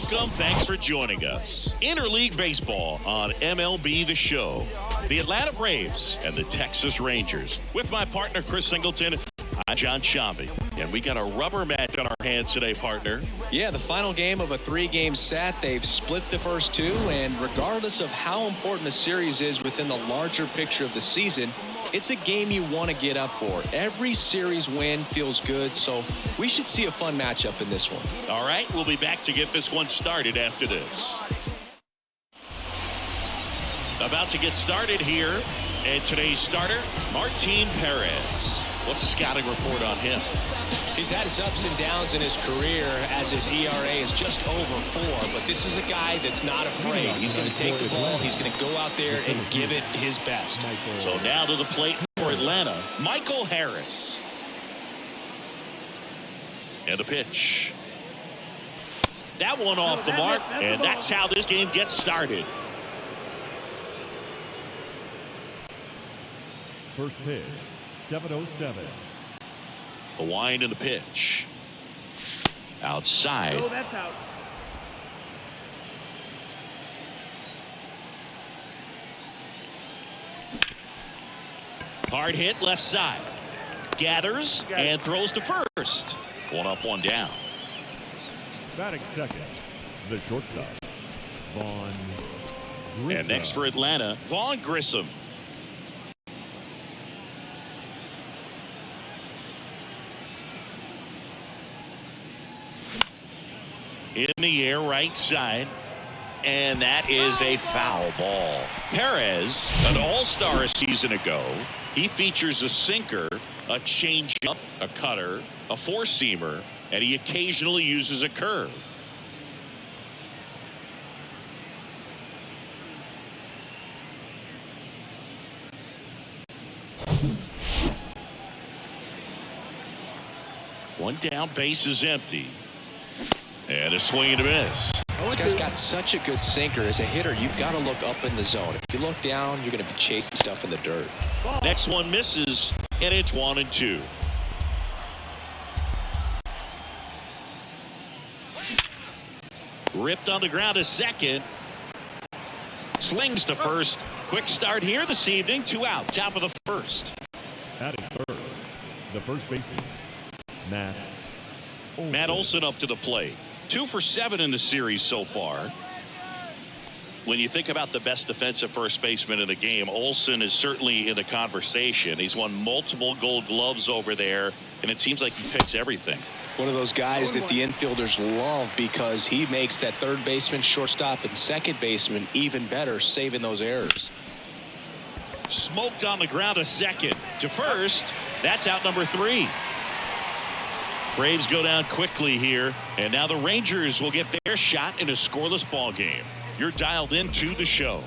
Welcome. Thanks for joining us. Interleague Baseball on MLB The Show. The Atlanta Braves and the Texas Rangers. With my partner, Chris Singleton, I'm John Shambi. And we got a rubber match on our hands today, partner. Yeah, the final game of a 3-game set. They've split the first two, and regardless of how important a series is within the larger picture of the season, it's a game you want to get up for. Every series win feels good, so we should see a fun matchup in this one. All right, we'll be back to get this one started after this. About to get started here, and today's starter, Martin Perez. What's the scouting report on him? He's had his ups and downs in his career as his ERA is just over 4, but this is a guy that's not afraid. He's going to take the ball. He's going to go out there and give it his best. So now to the plate for Atlanta, Michael Harris. And a pitch. That one off the mark, and that's how this game gets started. First pitch, 7:07. The wind and the pitch. Outside. Oh, that's out. Hard hit left side. Gathers and throws to first. One up, one down. Batting second, the shortstop, Vaughn Grissom. And next for Atlanta, Vaughn Grissom. In the air, right side. And that is a foul ball. Perez, an all-star a season ago. He features a sinker, a changeup, a cutter, a four-seamer, and he occasionally uses a curve. One down, base is empty. And a swing and a miss. This guy's got such a good sinker. As a hitter, you've got to look up in the zone. If you look down, you're going to be chasing stuff in the dirt. Next one misses, and it's 1-2. Ripped on the ground to second. Slings to first. Quick start here this evening. 2 out. Top of the first. Batting third, the first baseman, Matt Olson. Matt Olson up to the plate. 2 for 7 in the series so far. When you think about the best defensive first baseman in the game, Olson is certainly in the conversation. He's won multiple Gold Gloves over there, and it seems like he picks everything. One of those guys that the infielders love because he makes that third baseman, shortstop, and second baseman even better, saving those errors. Smoked on the ground to second. To first, that's out number 3. Braves go down quickly here, and now the Rangers will get their shot in a scoreless ball game. You're dialed into the show.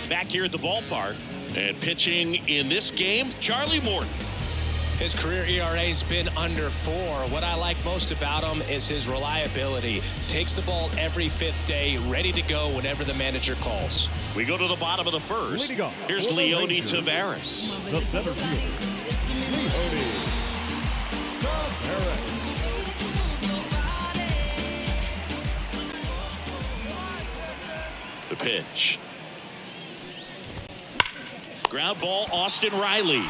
Back here at the ballpark, and pitching in this game, Charlie Morton. His career ERA's been under 4. What I like most about him is his reliability. Takes the ball every 5th day, ready to go whenever the manager calls. We go to the bottom of the first. Here's Leody Taveras. The center fielder, Leody Taveras. The pitch. Ground ball, Austin Riley.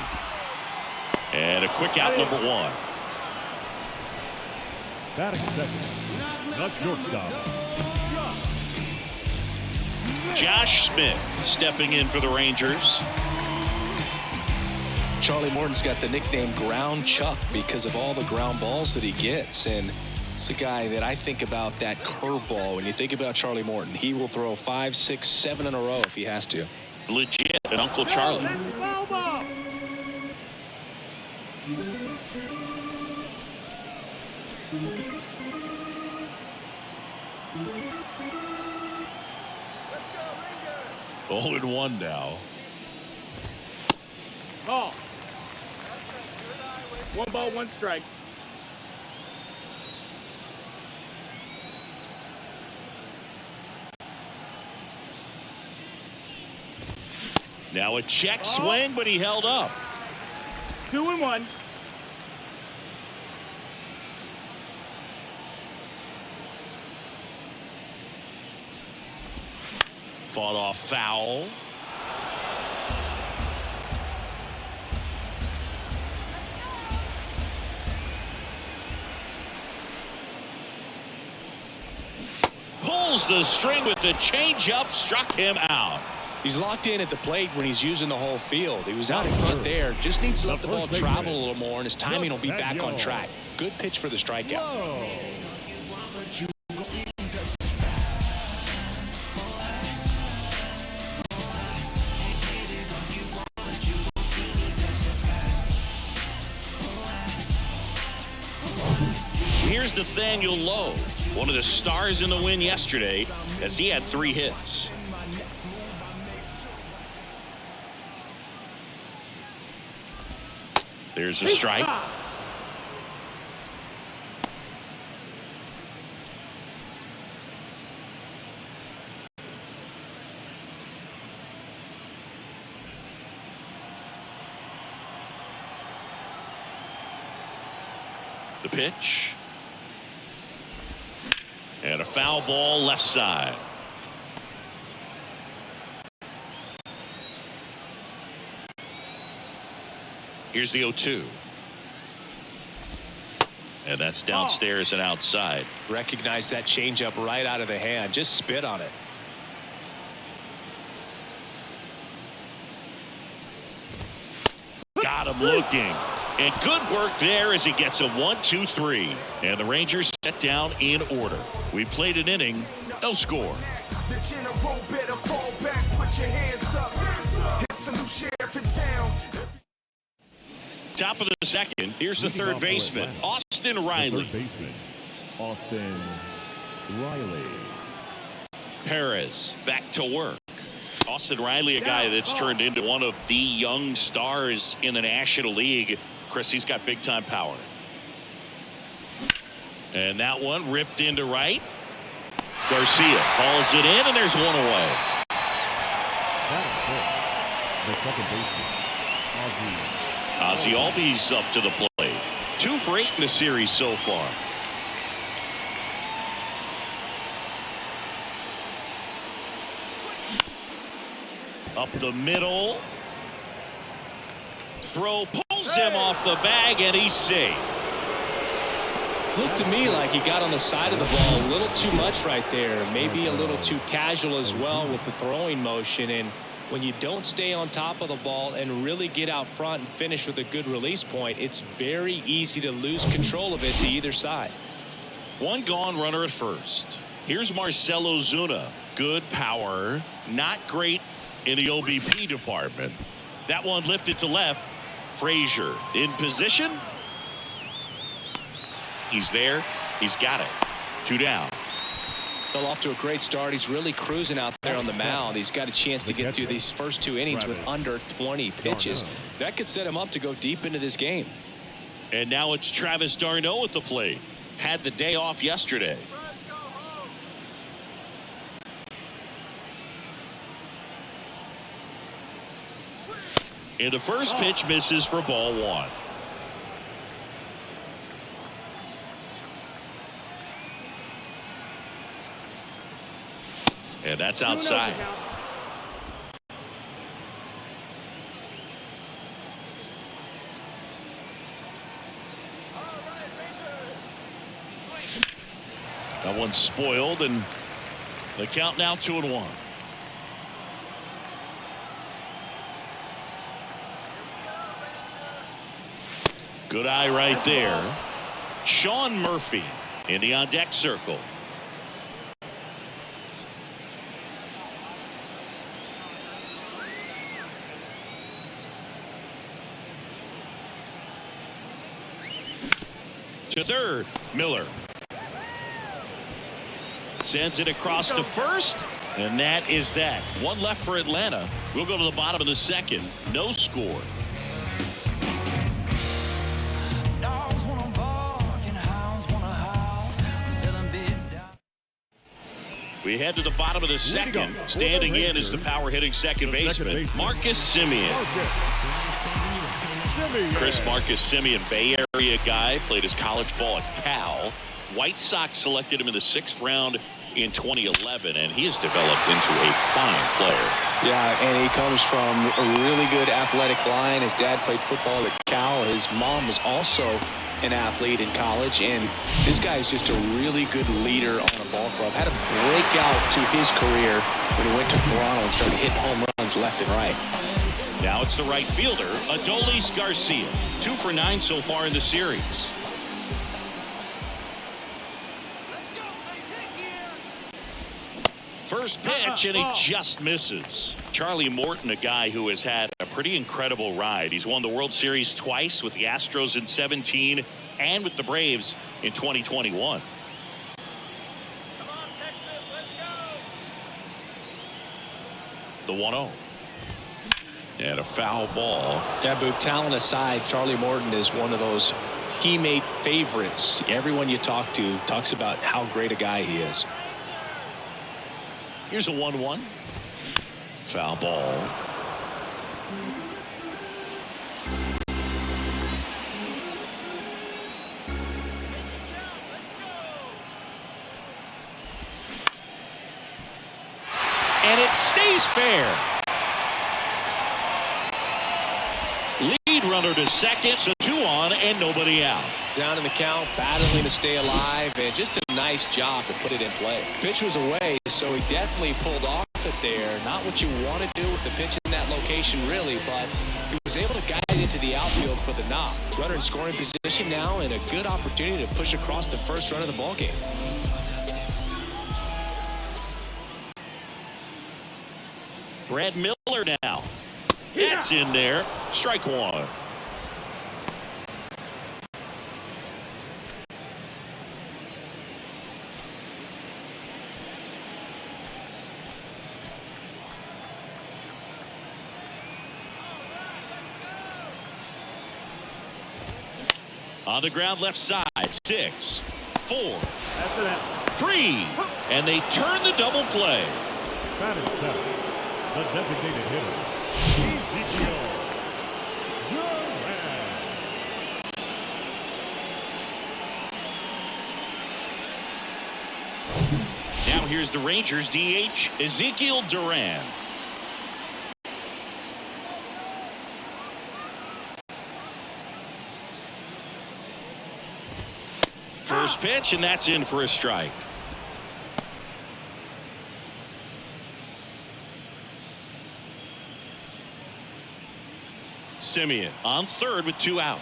And a quick out, number 1. Batting second, the shortstop, Josh Smith stepping in for the Rangers. Charlie Morton's got the nickname Ground Chuck because of all the ground balls that he gets. And it's a guy that I think about that curveball. When you think about Charlie Morton, he will throw 5, 6, 7 in a row if he has to. Legit, and Uncle Charlie. Oh, and 1 now. Ball. 1 ball, 1 strike. Now a check swing, but he held up. 2-1. Fought off foul. Pulls the string with the changeup, struck him out. He's locked in at the plate when he's using the whole field. He was out in front there. Just needs to let the ball travel a little more, and his timing will be back on track. Good pitch for the strikeout. Here's Nathaniel Lowe, one of the stars in the win yesterday, as he had 3 hits. There's a strike. The pitch. And a foul ball left side. Here's the 0-2. And that's downstairs and outside. Recognize that changeup right out of the hand. Just spit on it. Got him looking. And good work there as he gets a 1-2-3. And the Rangers set down in order. We played an inning, no score. The general better fall back, put your hands up. It's a new sheriff in town. Top of the second, here's the third baseman, Austin Riley. Third baseman, Austin Riley. Perez back to work. Austin Riley, a guy that's turned into one of the young stars in the National League. Chris, he's got big time power. And that one ripped into right. Garcia calls it in, and there's one away. The second baseman, Ozzie Albies up to the plate. 2 for 8 in the series so far. Up the middle. Throw pulls him off the bag, and he's safe. Looked to me like he got on the side of the ball a little too much right there. Maybe a little too casual as well with the throwing motion. And when you don't stay on top of the ball and really get out front and finish with a good release point, it's very easy to lose control of it to either side. One gone, runner at first. Here's Marcell Ozuna. Good power, not great in the OBP department. That one lifted to left. Frazier in position. He's there. He's got it. 2 down. Well, off to a great start. He's really cruising out there on the mound. He's got a chance to get through these first 2 innings with under 20 pitches. That could set him up to go deep into this game. And now it's Travis d'Arnaud at the plate. Had the day off yesterday. And the first pitch misses for ball 1. And that's outside. That one's spoiled, and the count now 2-1. Good eye right there. Sean Murphy in the on-deck circle. To third, Miller. Sends it across to first, and that is that. One left for Atlanta. We'll go to the bottom of the second. No score. We head to the bottom of the second. Standing in is the power hitting second baseman, Marcus Semien. Chris Marcus Simeon, Bay Area guy, played his college ball at Cal. White Sox selected him in the 6th round in 2011, and he has developed into a fine player. Yeah, and he comes from a really good athletic line. His dad played football at Cal. His mom was also an athlete in college, and this guy is just a really good leader on a ball club. Had a breakout to his career when he went to Toronto and started hitting home runs left and right. Now it's the right fielder, Adolis Garcia. 2 for 9 so far in the series. First pitch, and he just misses. Charlie Morton, a guy who has had a pretty incredible ride. He's won the World Series twice with the Astros in 17 and with the Braves in 2021. The 1-0. And a foul ball. Yeah, Boop, talent aside, Charlie Morton is one of those teammate favorites. Everyone you talk to talks about how great a guy he is. Here's a 1-1. Foul ball. And it stays fair. Lead runner to second, so 2 on and nobody out. Down in the count, battling to stay alive, and just a nice job to put it in play. Pitch was away, so he definitely pulled off it there. Not what you want to do with the pitch in that location, really, but he was able to guide it into the outfield for the knock. Runner in scoring position now, and a good opportunity to push across the first run of the ballgame. Brad Miller now. That's in there. Strike 1. On the ground left side. 6, 4, 3. And they turn the double play. Batting seven, the designated hitter, Ezekiel Duran. Now here's the Rangers DH, Ezekiel Duran. First pitch, and that's in for a strike. Simeon on third with 2 out.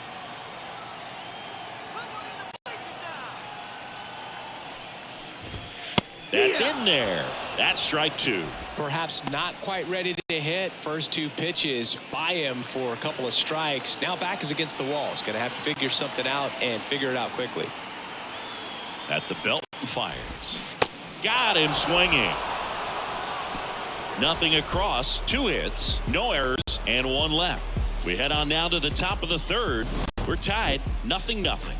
That's in there. That's strike 2. Perhaps not quite ready to hit. First 2 pitches by him for a couple of strikes. Now back is against the wall. He's going to have to figure something out and figure it out quickly. At the belt and fires. Got him swinging. Nothing across. 2 hits, no errors, and 1 left. We head on now to the top of the 3rd. We're tied 0-0.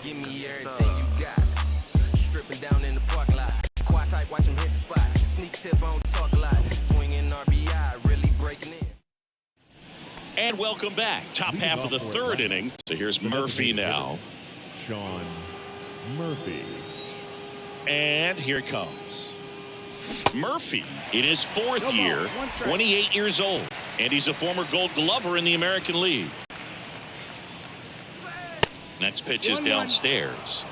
Give me everything you got. Stripping down in the parking lot. Quiet type, watch him hit the spot. Sneak tip on talk a lot. Swinging RBI, really breaking in. And welcome back. Top half of the 3rd inning. So here's Murphy now. Sean Murphy. And here comes Murphy in his 4th year, 28 years old. And he's a former Gold Glover in the American League. Next pitch is downstairs.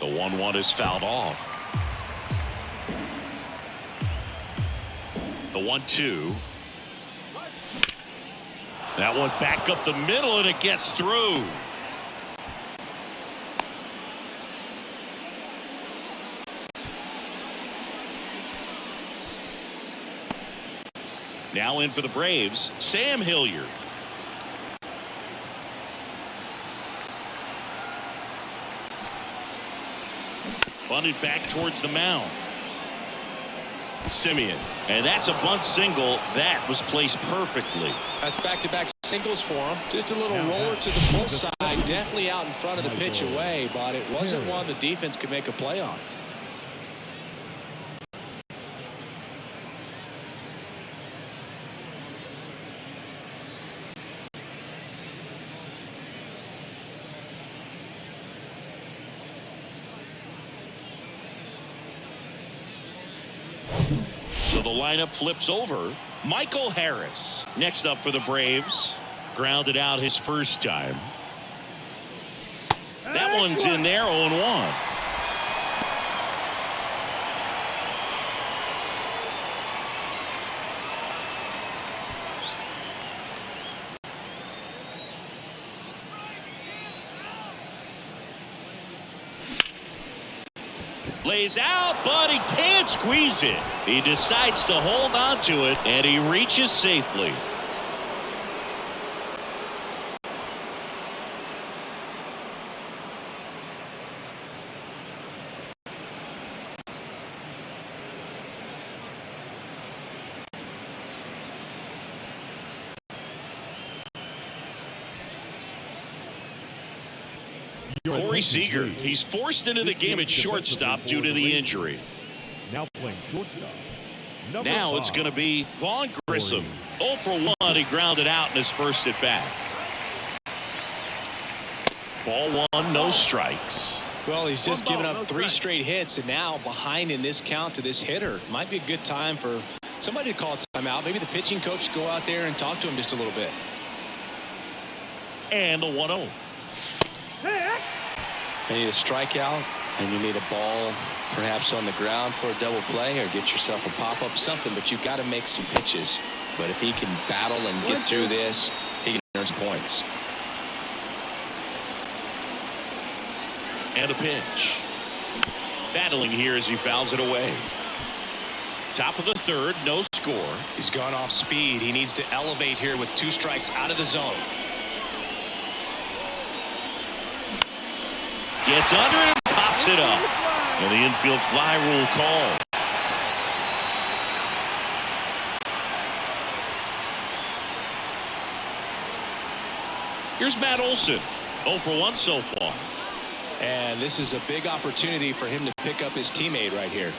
The 1-1 is fouled off. The 1-2. That one back up the middle, and it gets through. Now in for the Braves, Sam Hilliard. Bunted back towards the mound. Simeon, and that's a bunt single that was placed perfectly. That's back-to-back singles for him. Just a little roller to the pull side. Definitely out in front of the pitch away, but it wasn't one the defense could make a play on. So the lineup flips over. Michael Harris next up for the Braves. Grounded out his first time. That one's in there, 0-1. Lays out, but he can't squeeze it. He decides to hold on to it, and he reaches safely. Corey Seager, he's forced into the game at shortstop due to the injury. Now playing shortstop. Now it's going to be Vaughn Grissom. 0 for 1. He grounded out in his first at bat. Ball 1, no strikes. Well, he's just given up 3 straight hits, and now behind in this count to this hitter. Might be a good time for somebody to call a timeout. Maybe the pitching coach go out there and talk to him just a little bit. And the 1-0. You need a strikeout, and you need a ball perhaps on the ground for a double play, or get yourself a pop-up, something, but you've got to make some pitches. But if he can battle and get through this, he can earn points. And a pitch. Battling here as he fouls it away. Top of the third, no score. He's gone off speed. He needs to elevate here with 2 strikes out of the zone. Gets under it and pops it up. And the infield fly rule call. Here's Matt Olson. 0 for 1 so far. And this is a big opportunity for him to pick up his teammate right here.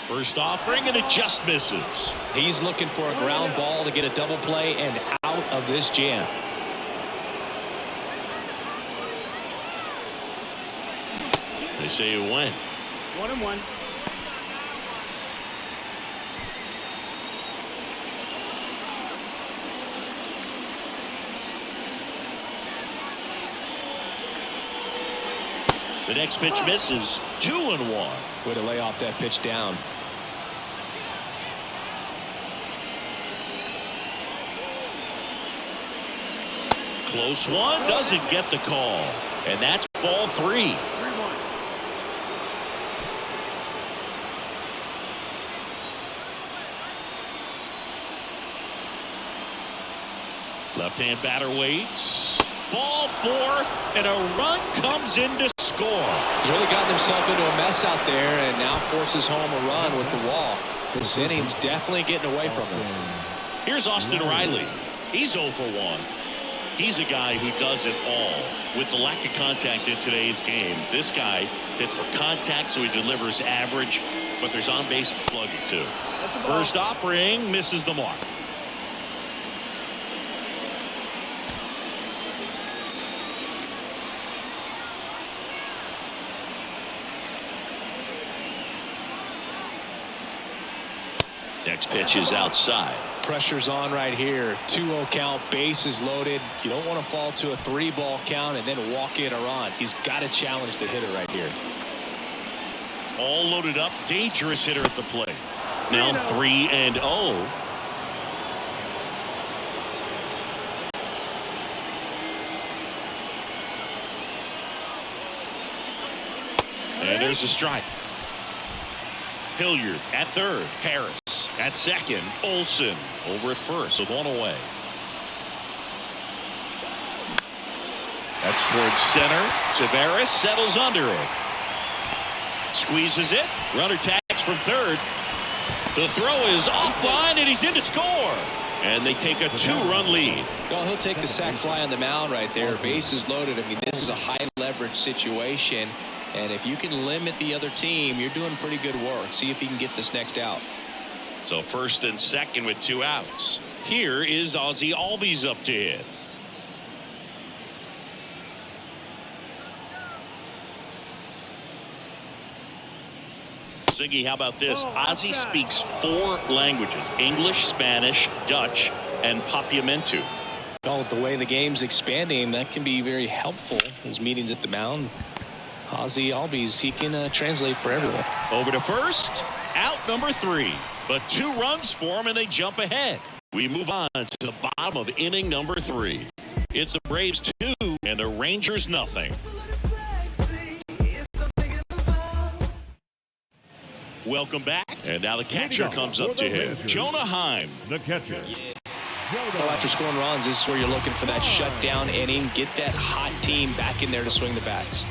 First offering, and it just misses. He's looking for a ground ball to get a double play and out of this jam. They say it went. 1-1. The next pitch misses. 2-1. Way to lay off that pitch down. Close one, doesn't get the call. And that's ball 3. 3-1. Left-hand batter waits. Ball 4, and a run comes in to score. He's really gotten himself into a mess out there and now forces home a run with the wall. This inning's definitely getting away from him. Here's Austin Riley. He's 0 for 1. He's a guy who does it all. With the lack of contact in today's game, this guy hits for contact, so he delivers average, but there's on base and slugging too. First offering misses the mark. Next pitch is outside. Pressure's on right here. 2-0 count, bases loaded. You don't want to fall to a 3-ball count and then walk in or on. He's got to challenge the hitter right here. All loaded up, dangerous hitter at the plate. Now 3-0. And there's a strike. Hilliard at third. Harris at second. Olson over at first with 1 away. That's towards center. Tavares settles under it. Squeezes it. Runner tags from third. The throw is offline, and he's in to score. And they take a 2-run lead. Well, he'll take the sac fly on the mound right there. Bases loaded. I mean, this is a high leverage situation. And if you can limit the other team, you're doing pretty good work. See if he can get this next out. So first and second with 2 outs. Here is Ozzie Albies up to hit. Ziggy, how about this? Ozzie speaks 4 languages: English, Spanish, Dutch, and Papiamentu. Well, with the way the game's expanding, that can be very helpful. Those meetings at the mound. Ozzie Albies, he can translate for everyone. Over to first, out number 3. But 2 runs for him, and they jump ahead. We move on to the bottom of inning number 3. It's the Braves 2 and the Rangers nothing. Welcome back. And now the catcher comes up to hit. Jonah Heim. The catcher. Well, after scoring runs, this is where you're looking for that shutdown inning. Get that hot team back in there to swing the bats.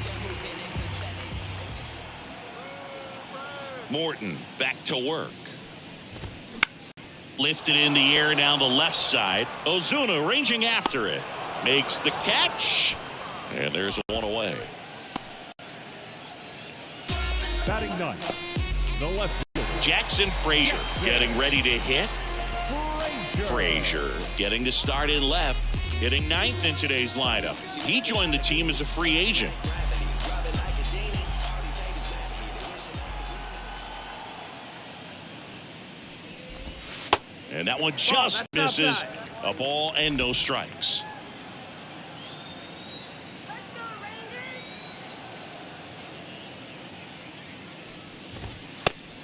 Morton back to work. Lifted in the air down the left side. Ozuna ranging after it. Makes the catch. And there's 1 away. Batting 9. The left fielder. Jackson Frazier getting ready to hit. Frazier getting to start in left. Hitting 9th in today's lineup. He joined the team as a free agent. And that one just misses. A ball and no strikes.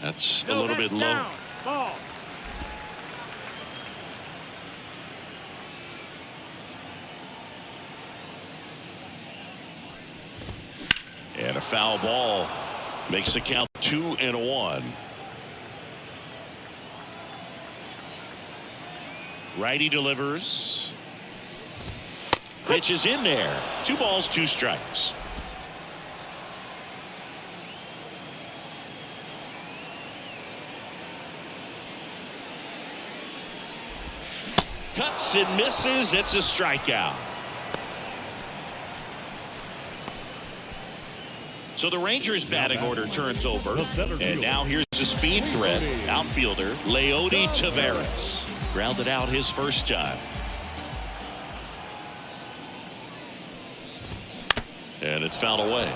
That's a little bit low. And a foul ball makes the count 2-1. Righty delivers. Pitch is in there. 2 balls, 2 strikes. Cuts and misses. It's a strikeout. So the Rangers batting order turns over. And now here's the speed threat. Outfielder Leody Taveras. Grounded out his first time. And it's fouled away.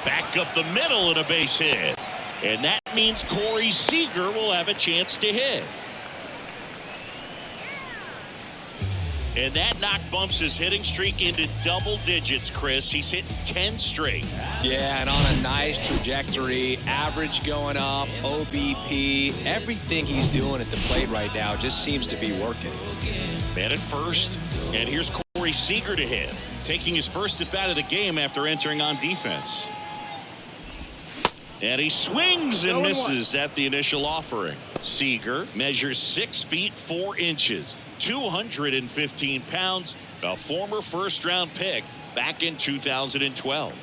Back up the middle and a base hit. And that means Corey Seager will have a chance to hit. And that knock bumps his hitting streak into double digits, Chris. He's hit 10 straight. Yeah, and on a nice trajectory. Average going up, OBP. Everything he's doing at the plate right now just seems to be working. Man at first. And here's Corey Seager to hit. Taking his first at bat of the game after entering on defense. And he swings and misses at the initial offering. Seager measures 6 feet 4 inches, 215 pounds, a former first-round pick back in 2012.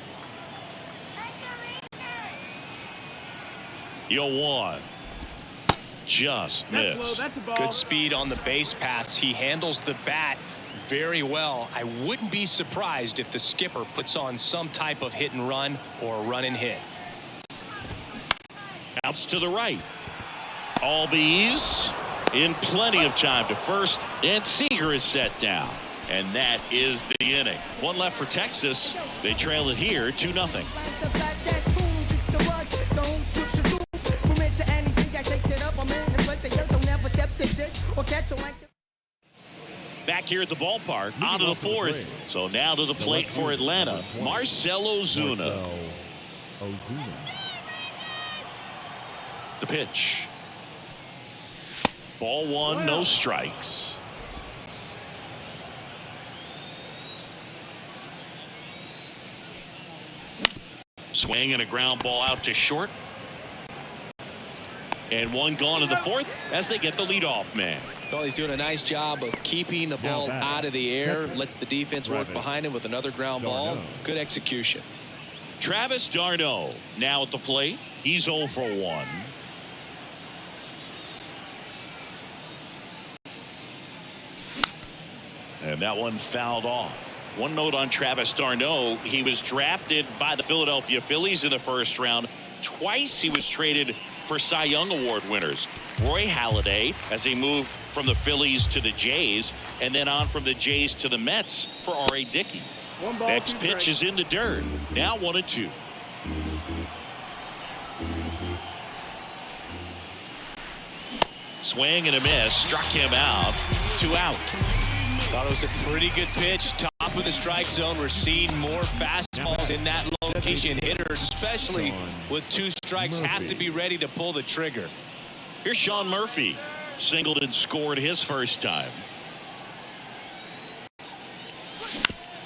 0-1. Just missed. Good speed on the base pass. He handles the bat very well. I wouldn't be surprised if the skipper puts on some type of hit and run or run and hit. Outs to the right. Albies in plenty of time to first, and Seager is set down. And that is the inning. 1 left for Texas. They trail it here 2-0. Back here at the ballpark, on to the 4th. So now to the plate for Atlanta, Marcell Ozuna. The pitch. Ball 1, no strikes. Swing and a ground ball out to short. And one gone in the fourth as they get the leadoff man. Well, he's doing a nice job of keeping the ball out of the air. Lets the defense work behind him with another ground ball. Good execution. Travis d'Arnaud now at the plate. He's 0 for 1. And that one fouled off. One note on Travis d'Arnaud. He was drafted by the Philadelphia Phillies in the first round. Twice he was traded for Cy Young Award winners. Roy Halladay as he moved from the Phillies to the Jays, and then on from the Jays to the Mets for R.A. Dickey. Next pitch is in the dirt. Now 1-2. Swing and a miss. Struck him out. 2 out. Thought it was a pretty good pitch. Top of the strike zone. We're seeing more fastballs in that location. Hitters, especially with 2 strikes, have to be ready to pull the trigger. Here's Sean Murphy. Singled and scored his first time.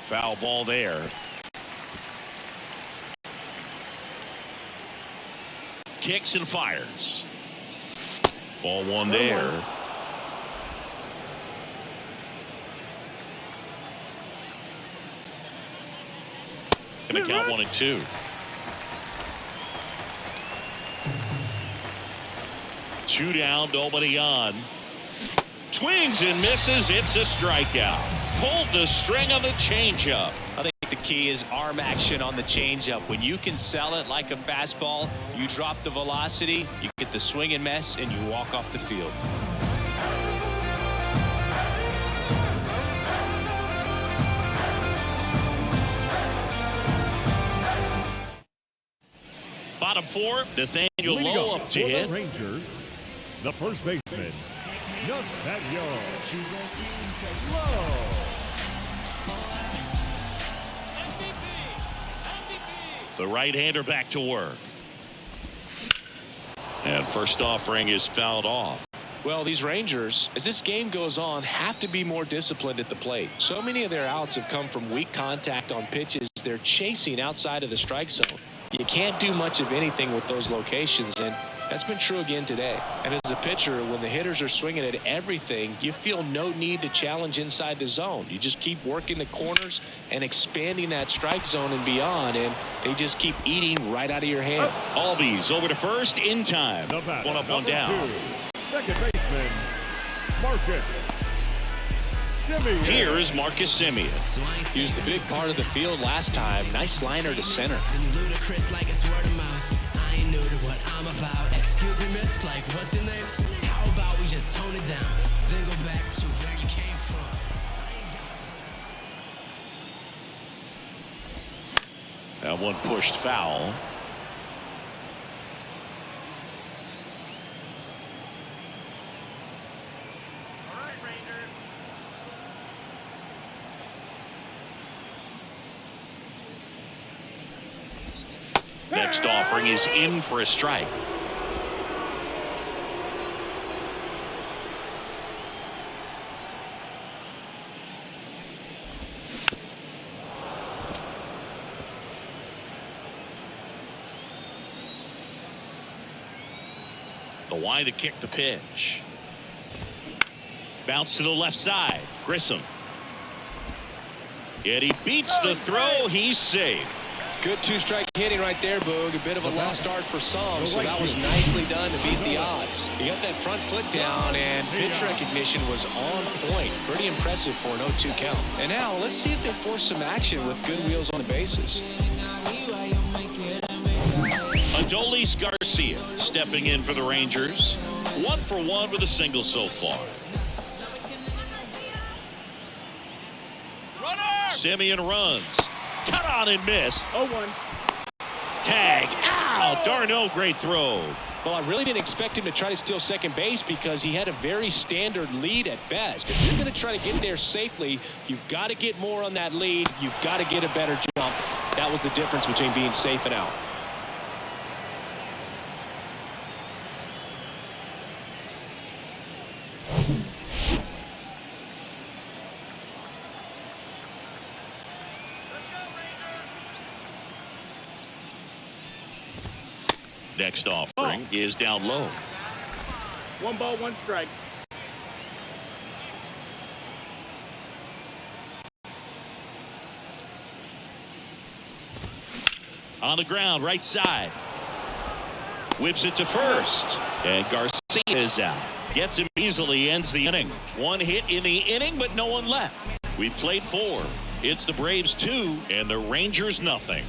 Foul ball there. Kicks and fires. Ball 1 there. Gonna count 1-2. Two down, nobody on. Swings and misses. It's a strikeout. Pulled the string on the changeup. I think the key is arm action on the changeup. When you can sell it like a fastball, you drop the velocity, you get the swing and miss, and you walk off the field. Bottom 4, Nathaniel Lowe up to hit. The Rangers, the first baseman, Nathaniel Lowe. The right-hander back to work. And first offering is fouled off. Well, these Rangers, as this game goes on, have to be more disciplined at the plate. So many of their outs have come from weak contact on pitches they're chasing outside of the strike zone. You can't do much of anything with those locations, and that's been true again today. And as a pitcher, when the hitters are swinging at everything, you feel no need to challenge inside the zone. You just keep working the corners and expanding that strike zone and beyond, and they just keep eating right out of your hand. Albies over to first in time. One up, one down. 2, second baseman, Marcus Semien. Here is Marcus Semien. He was the big part of the field last time. Nice liner to center. Ludicrous like it's word of mouth. I ain't new to what I'm about. Excuse me, miss, like what's your name? How about we just tone it down? Then go back to where you came from. That one pushed foul. Next offering is in for a strike. The wide to kick the pitch. Bounce to the left side. Grissom. Yet he beats the throw. He's safe. Good 2-strike hitting right there, Boog. A bit of a lost start for some, so that was nicely done to beat the odds. He got that front foot down, and pitch recognition was on point. Pretty impressive for an 0-2 count. And now, let's see if they force some action with good wheels on the bases. Adolis Garcia stepping in for the Rangers. 1 for 1 with a single so far. Semien runs. Cut on and miss. 0-1. Tag out. d'Arnaud, great throw. Well, I really didn't expect him to try to steal second base because he had a very standard lead at best. If you're going to try to get there safely, you've got to get more on that lead. You've got to get a better jump. That was the difference between being safe and out. Next offering is down low. 1 ball, 1 strike. On the ground, right side. Whips it to first. And Garcia is out. Gets him easily, ends the inning. 1 hit in the inning, but no one left. We've played 4. It's the Braves 2 and the Rangers nothing.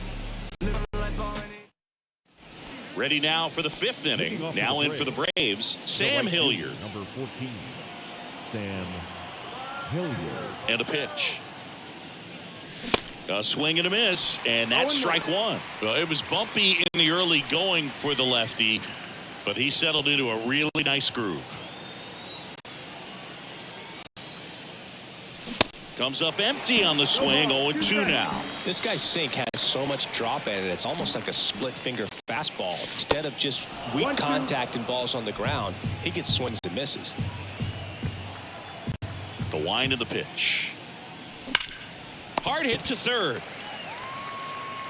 Ready now for the 5th inning. Now in for the Braves, Sam Hilliard. Number 14, Sam Hilliard. And a pitch. A swing and a miss, and that's strike 1. Well, it was bumpy in the early going for the lefty, but he settled into a really nice groove. Comes up empty on the swing, 0-2 now. This guy's sink has so much drop in it, it's almost like a split finger fastball. Instead of just weak contact and balls on the ground, he gets swings and misses. The wind of the pitch. Hard hit to third.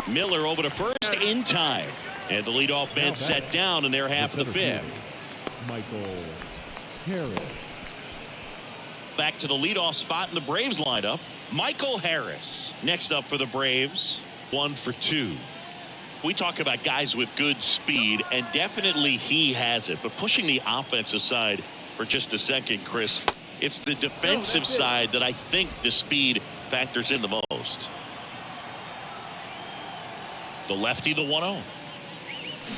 Miller over to first in time. And the leadoff man set down in their half of the 5th. Michael Harris. Back to the leadoff spot in the Braves lineup. Michael Harris. Next up for the Braves, 1 for 2. We talk about guys with good speed, and definitely he has it. But pushing the offense aside for just a second, Chris, it's the defensive side that I think the speed factors in the most. The lefty, the 1-0.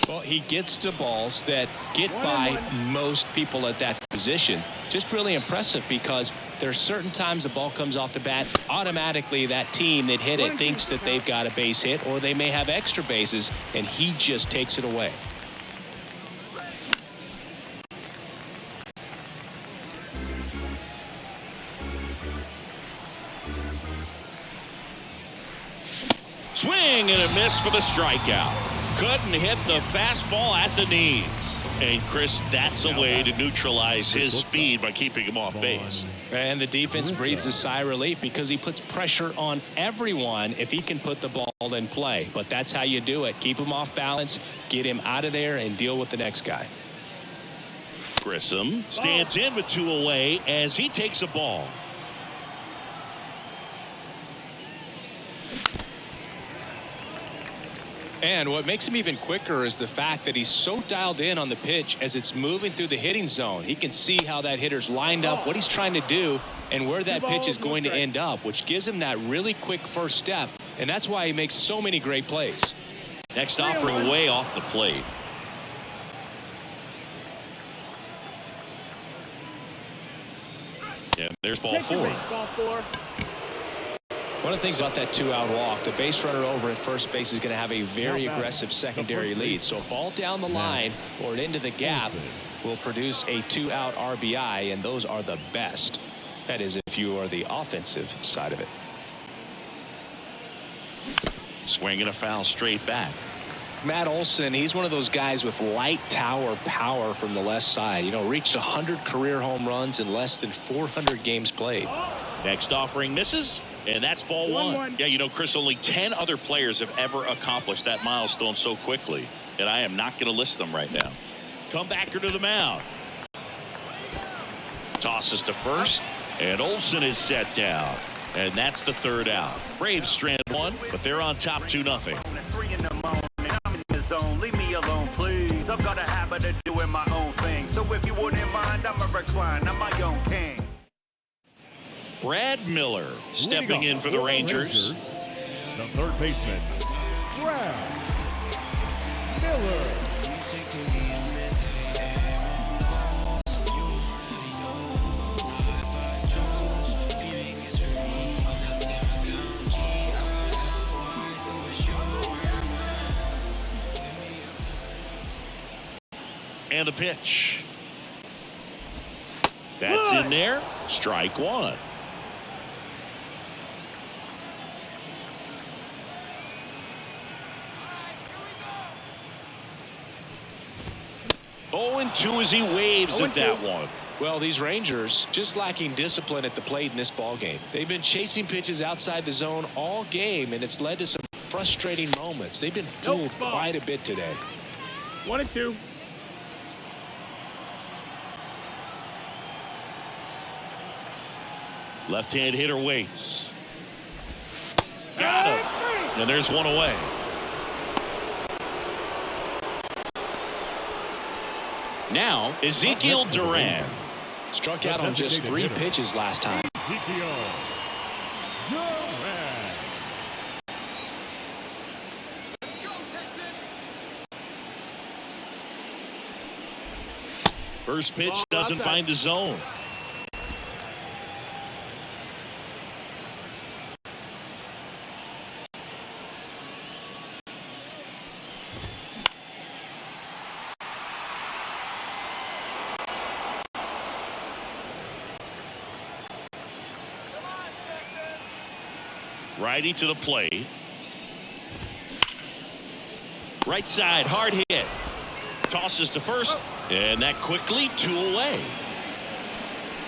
Well, he gets to balls that get by most people at that position. Just really impressive because there's certain times the ball comes off the bat, automatically that team that hit it thinks that they've got a base hit or they may have extra bases, and he just takes it away. Swing and a miss for the strikeout. Couldn't hit the fastball at the knees. And Chris, that's a way to neutralize his speed by keeping him off base. And the defense breathes a sigh of relief because he puts pressure on everyone if he can put the ball in play. But that's how you do it. Keep him off balance, get him out of there, and deal with the next guy. Grissom stands in with 2 away as he takes a ball. And what makes him even quicker is the fact that he's so dialed in on the pitch as it's moving through the hitting zone. He can see how that hitter's lined up, what he's trying to do, and where that pitch is going to end up, which gives him that really quick first step. And that's why he makes so many great plays. Next offering way off the plate. And there's ball 4. One of the things about that 2-out walk, the base runner over at first base is going to have a very aggressive secondary lead. So a ball down the line or into the gap will produce a 2-out RBI, and those are the best. That is if you are the offensive side of it. Swinging a foul straight back. Matt Olson, he's one of those guys with light tower power from the left side. You know, reached 100 career home runs in less than 400 games played. Next offering misses, and that's ball 1. Yeah, you know, Chris, only 10 other players have ever accomplished that milestone so quickly, and I am not going to list them right now. Comebacker to the mound. Tosses to first, and Olson is set down. And that's the 3rd out. Braves strand 1, but they're on top 2-0. 3 in the morning, I'm in the zone. Leave me alone, please. I've got a habit of doing my own thing. So if you wouldn't mind, I'm a recline. I'm my own king. Brad Miller stepping in for the Rangers. The 3rd baseman, Brad Miller. And a pitch. That's in there. Strike 1. Oh, and 2 as he waves at that one. Well, these Rangers just lacking discipline at the plate in this ball game. They've been chasing pitches outside the zone all game, and it's led to some frustrating moments. They've been fooled quite a bit today. 1-2. Left-hand hitter waits. Got him. And there's one away. Now, Ezekiel Duran. Struck out on just 3 pitches last time. Ezekiel Duran. First pitch doesn't find the zone. Righty to the plate. Right side, hard hit. Tosses to first, and that quickly 2 away.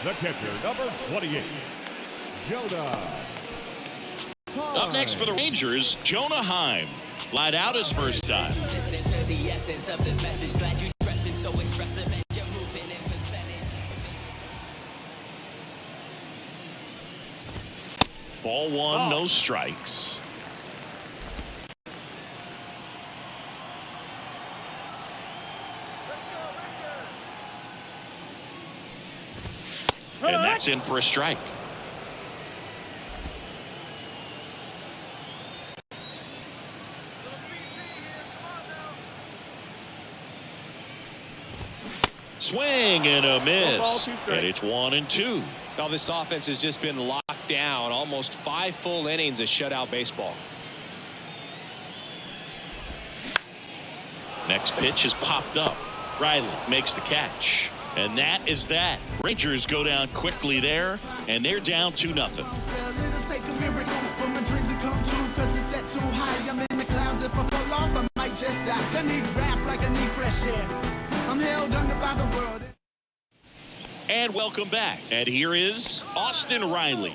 The catcher, number 28, Jonah. Up next for the Rangers, Jonah Heim. Flied out his first time. Ball 1, no strikes. And that's in for a strike. Swing and a miss. And it's 1-2. Now this offense has just been locked down. Almost 5 full innings of shutout baseball. Next pitch is popped up. Riley makes the catch. And that is that. Rangers go down quickly there, and they're down 2-0. And welcome back. And here is Austin Riley.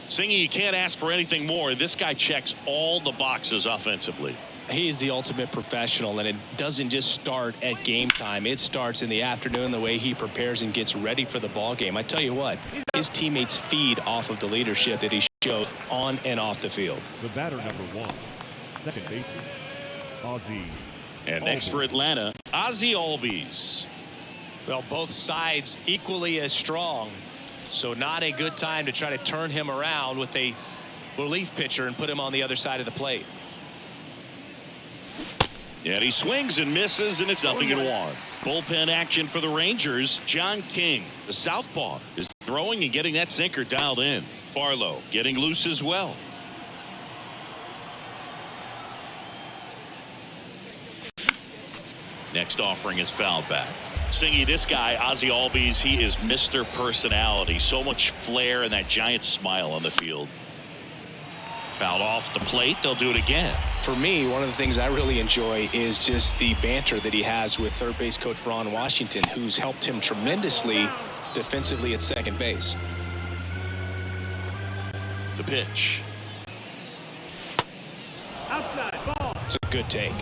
Singing, you can't ask for anything more. This guy checks all the boxes offensively. He's the ultimate professional, and it doesn't just start at game time. It starts in the afternoon, the way he prepares and gets ready for the ball game. I tell you what, his teammates feed off of the leadership that he shows on and off the field. The batter, number 1, second baseman, Ozzie. And next for Atlanta, Ozzie Albies. Well, both sides equally as strong, so not a good time to try to turn him around with a relief pitcher and put him on the other side of the plate. And he swings and misses, and it's 0-1. Bullpen action for the Rangers. John King, the southpaw, is throwing and getting that sinker dialed in. Barlow getting loose as well. Next offering is fouled back. Singy, this guy, Ozzie Albies, he is Mr. Personality. So much flair and that giant smile on the field. Fouled off the plate. They'll do it again. For me, one of the things I really enjoy is just the banter that he has with third base coach Ron Washington, who's helped him tremendously defensively at second base. The pitch. Outside ball. It's a good take.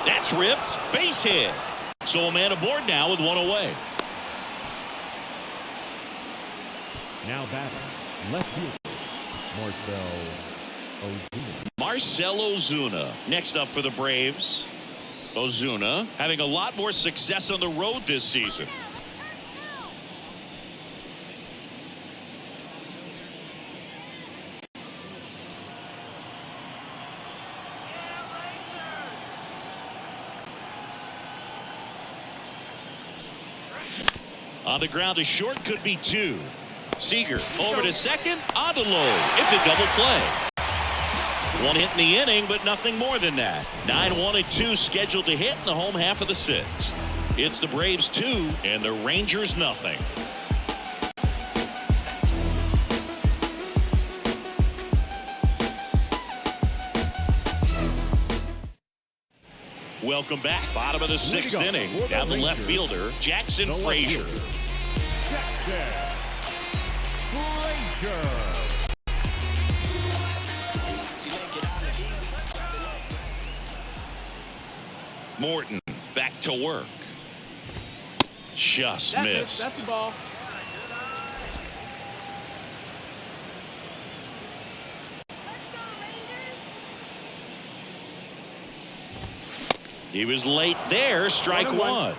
That's ripped. Base hit. So a man aboard now with 1 away. Now batting, left fielder, Marcell Ozuna. Next up for the Braves. Ozuna having a lot more success on the road this season. On the ground, a short, could be 2. Seager over to second, on to low. It's a double play. 1 hit in the inning, but nothing more than that. 9-1-2 scheduled to hit in the home half of the 6th. It's the Braves 2 and the Rangers nothing. Welcome back. Bottom of the 6th inning. Down the left fielder, Jackson Frazier. Morton back to work. Just missed. That's the ball. He was late there. Strike one.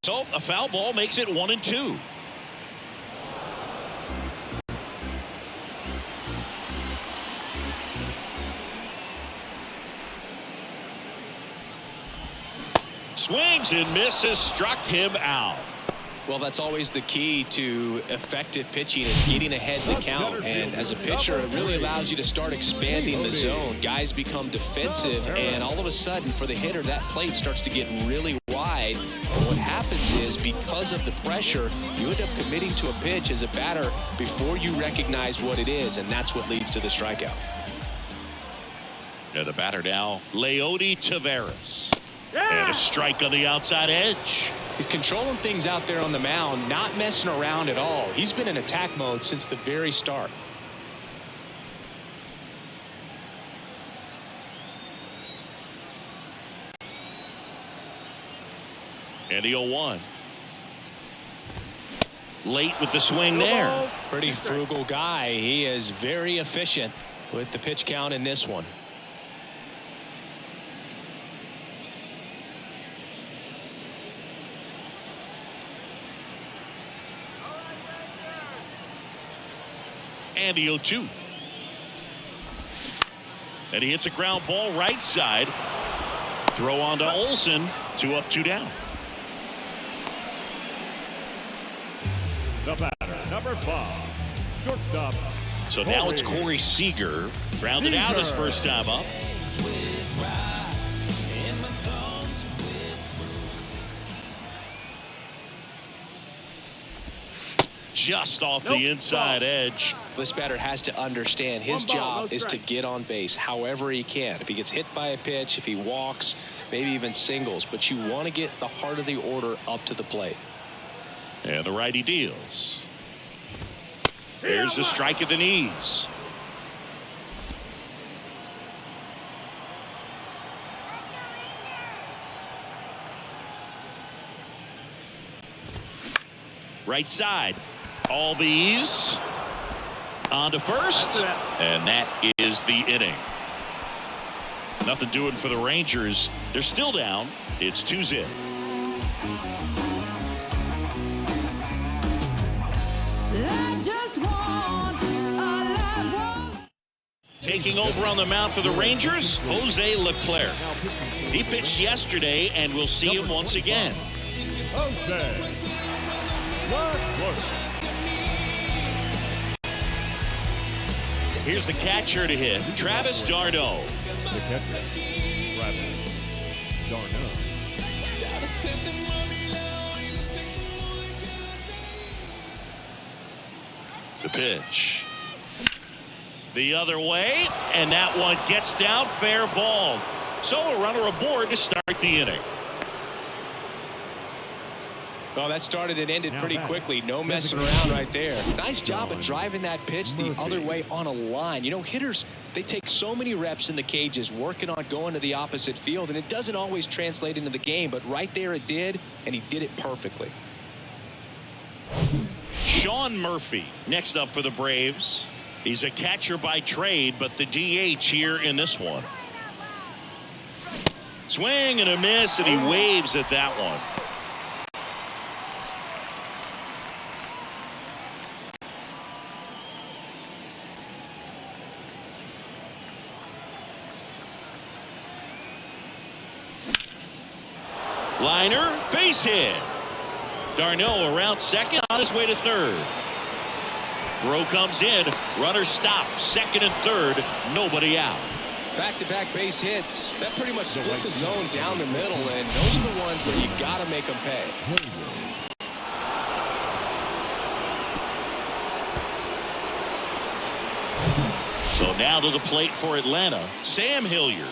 So a foul ball makes it 1-2. Swings and misses, struck him out. Well, that's always the key to effective pitching, is getting ahead in the count. And as a pitcher, it really allows you to start expanding the zone. Guys become defensive, and all of a sudden, for the hitter, that plate starts to get really wide. And what happens is, because of the pressure, you end up committing to a pitch as a batter before you recognize what it is, and that's what leads to the strikeout. And the batter now, Leody Taveras. And a strike on the outside edge. He's controlling things out there on the mound, not messing around at all. He's been in attack mode since the very start. And the 0-1. Late with the swing there. Pretty frugal guy. He is very efficient with the pitch count in this one. And the 0-2. And he hits a ground ball right side. Throw on to Olsen. 2 up, 2 down. The batter, number 5, shortstop. So now it's Corey Seager. Grounded out his first time up. Just off the inside edge. This batter has to understand his job is to get on base however he can. If he gets hit by a pitch, if he walks, maybe even singles, but you want to get the heart of the order up to the plate. And the righty deals. There's the strike at the knees. Right side. Albies on to first, and that is the inning. Nothing doing for the Rangers. They're still down. It's 2-0. Taking over on the mound for the Rangers, Jose Leclerc. He pitched yesterday, and we'll see him once again. Jose. Here's the catcher to hit, Travis d'Arnaud. The catcher, Travis d'Arnaud. The pitch. The other way, and that one gets down, fair ball. So a runner aboard to start the inning. Well, that started and ended pretty quickly. No messing around right there. Nice job of driving that pitch the other way on a line. You know, hitters, they take so many reps in the cages working on going to the opposite field, and it doesn't always translate into the game, but right there it did, and he did it perfectly. Sean Murphy next up for the Braves. He's a catcher by trade, but the DH here in this one. Swing and a miss, and he waves at that one. Liner, base hit. d'Arnaud around second, on his way to third. Throw comes in, runner stopped, second and third, nobody out. Back-to-back base hits. That pretty much split the zone down the middle, and those are the ones where you got to make them pay. So now to the plate for Atlanta, Sam Hilliard.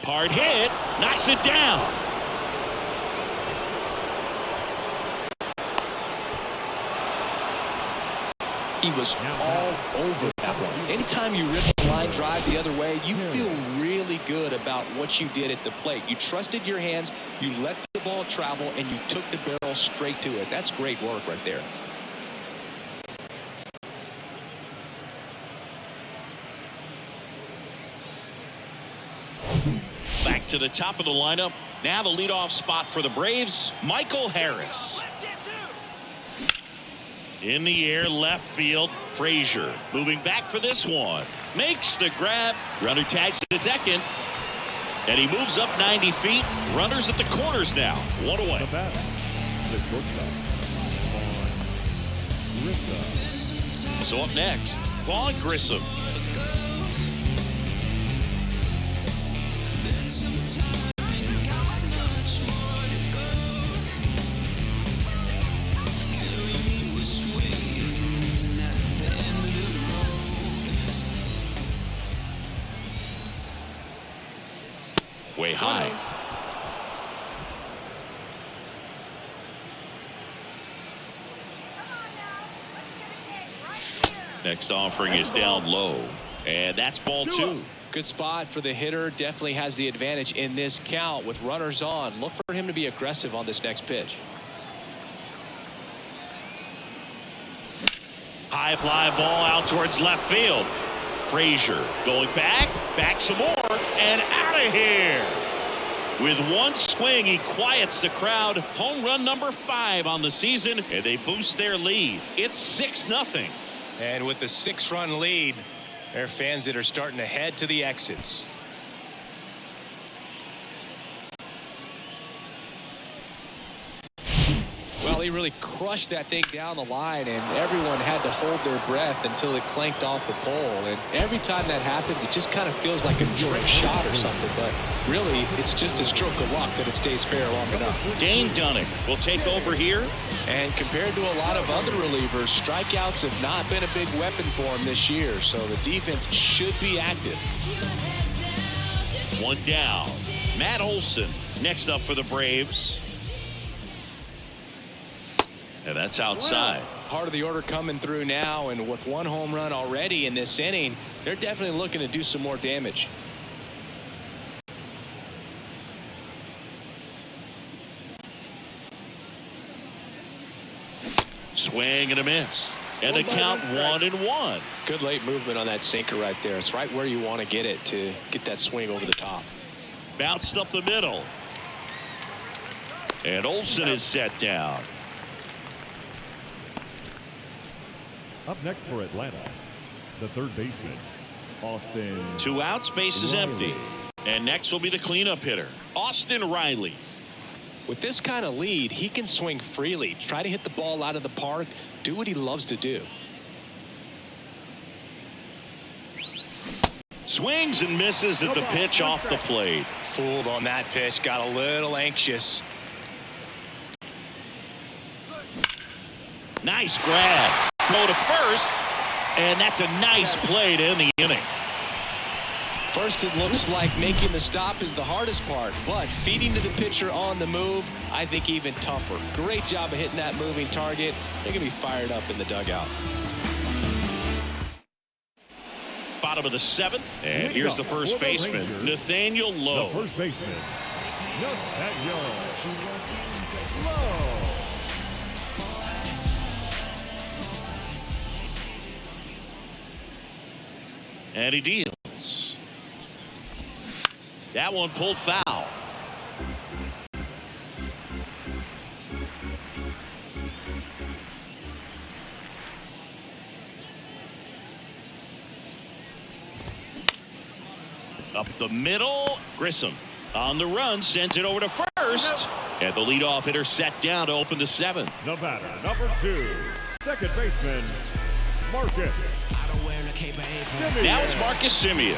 Hard hit, knocks it down. He was all over that one. Anytime you rip a line drive the other way, you feel really good about what you did at the plate. You trusted your hands, you let the ball travel, and you took the barrel straight to it. That's great work right there. Back to the top of the lineup. Now the leadoff spot for the Braves, Michael Harris. In the air, left field, Frazier moving back for this one. Makes the grab. Runner tags at second. And he moves up 90 feet. Runners at the corners now. One away. The batter, the shortstop, Vaughn Grissom. So up next, Vaughn Grissom. Way high. Next offering is down low, and that's ball two. Good spot for the hitter. Definitely has the advantage in this count with runners on. Look for him to be aggressive on this next pitch. High fly ball out towards left field. Frazier going back some more, and out of here. With one swing, he quiets the crowd. Home run number 5 on the season, and they boost their lead. It's 6-0. And with the 6-run lead, there are fans that are starting to head to the exits. Well, he really crushed that thing down the line, and everyone had to hold their breath until it clanked off the pole. And every time that happens, it just kind of feels like a trick shot or something. But really, it's just a stroke of luck that it stays fair long enough. Dane Dunning will take over here. And compared to a lot of other relievers, strikeouts have not been a big weapon for him this year. So the defense should be active. One down. Matt Olson next up for the Braves. And that's outside. Part of the order coming through now, and with one home run already in this inning, they're definitely looking to do some more damage. Swing and a miss. And the count 1-1. Good late movement on that sinker right there. It's right where you want to get it to get that swing over the top. Bounced up the middle. And Olson is set down. Up next for Atlanta, the third baseman, Austin. 2 outs, base is empty. And next will be the cleanup hitter, Austin Riley. With this kind of lead, he can swing freely, try to hit the ball out of the park, do what he loves to do. Swings and misses at the pitch off the plate. Fooled on that pitch, got a little anxious. Nice grab. Go to first, and that's a nice play to end the inning. First, it looks like making the stop is the hardest part, but feeding to the pitcher on the move, I think even tougher. Great job of hitting that moving target. They're going to be fired up in the dugout. Bottom of the 7th, and here's the first baseman, Nathaniel Lowe. The first baseman, Nathaniel Lowe. And he deals. That one pulled foul. Up the middle, Grissom on the run, sends it over to first. And the leadoff hitter set down to open the 7th. The batter, number 2, second baseman, Marcus. Now it's Marcus Semien.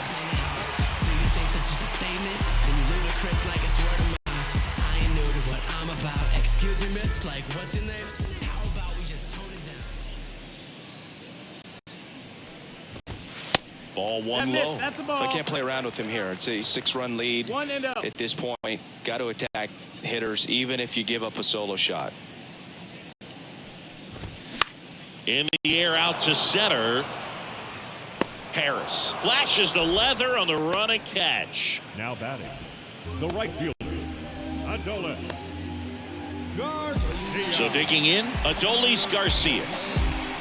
Ball one low. I can't play around with him here. It's a 6-run lead. At this point, got to attack hitters even if you give up a solo shot. In the air out to center. Harris flashes the leather on the run and catch. Now batting, the right fielder, Adolis Garcia. So digging in, Adolis Garcia.